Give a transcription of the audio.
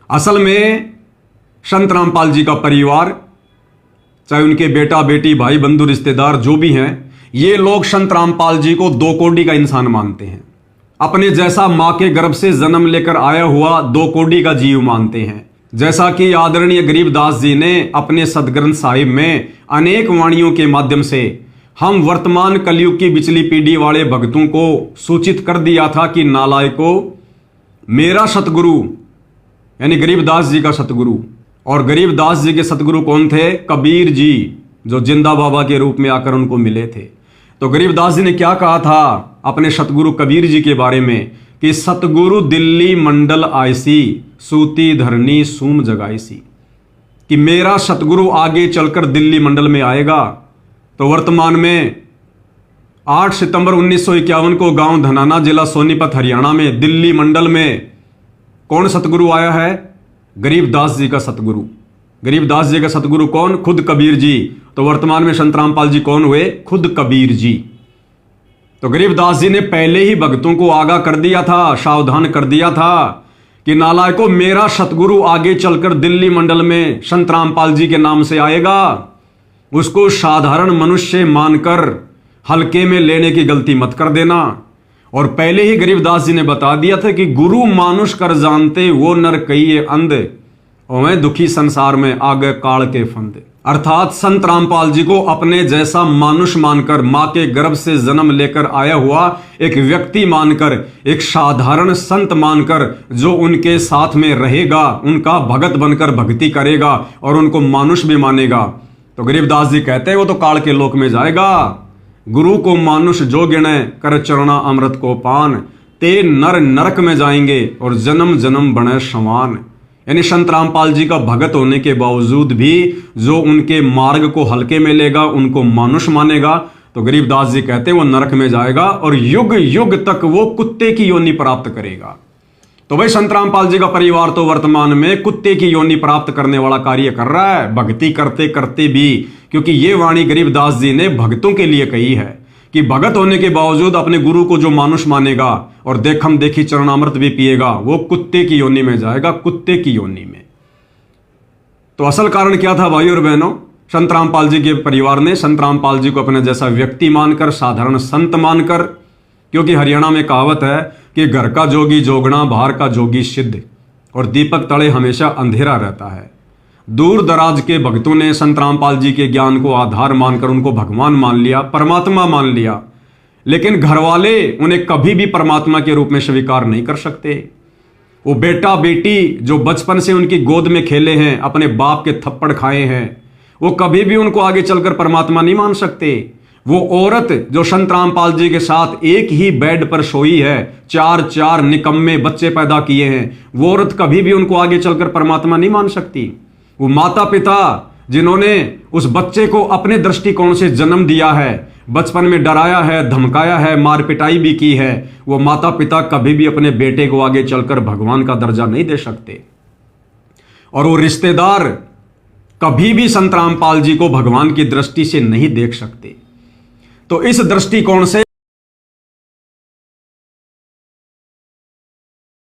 असल में संत रामपाल जी का परिवार, चाहे उनके बेटा बेटी भाई बंधु रिश्तेदार जो भी हैं, ये लोग संत रामपाल जी को दो कोड़ी का इंसान मानते हैं। अपने जैसा मां के गर्भ से जन्म लेकर आया हुआ दो कोड़ी का जीव मानते हैं। जैसा कि आदरणीय गरीबदास जी ने अपने सदग्रंथ साहिब में अनेक वाणियों के माध्यम से हम वर्तमान कलयुग की बिचली पीढ़ी वाले भक्तों को सूचित कर दिया था कि नालायको, मेरा सतगुरु यानी गरीबदास जी का सतगुरु, और गरीबदास जी के सतगुरु कौन थे? कबीर जी, जो जिंदा बाबा के रूप में आकर उनको मिले थे। तो गरीबदास जी ने क्या कहा था अपने सतगुरु कबीर जी के बारे में कि सतगुरु दिल्ली मंडल आयसी, सूती धरनी सूम जगाईसी, कि मेरा सतगुरु आगे चलकर दिल्ली मंडल में आएगा। तो वर्तमान में 8 सितंबर 1951 को गांव धनाना, जिला सोनीपत, हरियाणा में दिल्ली मंडल में कौन सतगुरु आया है? गरीबदास जी का सतगुरु। गरीबदास जी का सतगुरु कौन? खुद कबीर जी। तो वर्तमान में संत रामपाल जी कौन हुए? खुद कबीर जी। तो गरीबदास जी ने पहले ही भक्तों को आगाह कर दिया था, सावधान कर दिया था कि नालायको, मेरा सतगुरु आगे चलकर दिल्ली मंडल में संत रामपाल जी के नाम से आएगा। उसको साधारण मनुष्य मानकर हल्के में लेने की गलती मत कर देना। और पहले ही गरीबदास जी ने बता दिया था कि गुरु मानुष कर जानते, वो नर कहिए अंध, और मैं दुखी संसार में आगे काल के फंद। अर्थात संत रामपाल जी को अपने जैसा मानुष मानकर, मां के गर्भ से जन्म लेकर आया हुआ एक व्यक्ति मानकर, एक साधारण संत मानकर, जो उनके साथ में रहेगा, उनका भगत बनकर भक्ति करेगा और उनको मानुष भी मानेगा। तो गरीबदास जी कहते हैं वो तो काल के लोक में जाएगा। गुरु को मानुष जो गिणे, कर चरणा अमृत को पान, ते नर नरक में जाएंगे और जन्म जन्म बने समान। यानी संत रामपाल जी का भगत होने के बावजूद भी जो उनके मार्ग को हल्के में लेगा, उनको मानुष मानेगा, तो गरीबदास जी कहते हैं वो नरक में जाएगा और युग युग तक वो कुत्ते की योनि प्राप्त करेगा। तो भाई संत रामपाल जी का परिवार तो वर्तमान में कुत्ते की योनि प्राप्त करने वाला कार्य कर रहा है, भक्ति करते करते भी। क्योंकि ये वाणी गरीबदास जी ने भक्तों के लिए कही है कि भगत होने के बावजूद अपने गुरु को जो मानुष मानेगा और देखम देखी चरणामृत भी पिएगा, वो कुत्ते की योनि में जाएगा, कुत्ते की योनि में। तो असल कारण क्या था भाई और बहनों? संत रामपाल जी के परिवार ने संत रामपाल जी को अपने जैसा व्यक्ति मानकर, साधारण संत मानकर, क्योंकि हरियाणा में कहावत है कि घर का जोगी जोगना, बाहर का जोगी सिद्ध, और दीपक तले हमेशा अंधेरा रहता है। दूर दराज के भक्तों ने संत रामपाल जी के ज्ञान को आधार मानकर उनको भगवान मान लिया, परमात्मा मान लिया, लेकिन घर वाले उन्हें कभी भी परमात्मा के रूप में स्वीकार नहीं कर सकते। वो बेटा बेटी जो बचपन से उनकी गोद में खेले हैं, अपने बाप के थप्पड़ खाए हैं, वो कभी भी उनको आगे चलकर परमात्मा नहीं मान सकते। वो औरत जो संत रामपाल जी के साथ एक ही बेड पर सोई है, 4 निकम्मे बच्चे पैदा किए हैं, वो औरत कभी भी उनको आगे चलकर परमात्मा नहीं मान सकती। वो माता पिता जिन्होंने उस बच्चे को अपने दृष्टिकोण से जन्म दिया है, बचपन में डराया है, धमकाया है, मार पिटाई भी की है, वो माता पिता कभी भी अपने बेटे को आगे चलकर भगवान का दर्जा नहीं दे सकते। और वो रिश्तेदार कभी भी संत रामपाल जी को भगवान की दृष्टि से नहीं देख सकते। तो इस दृष्टिकोण से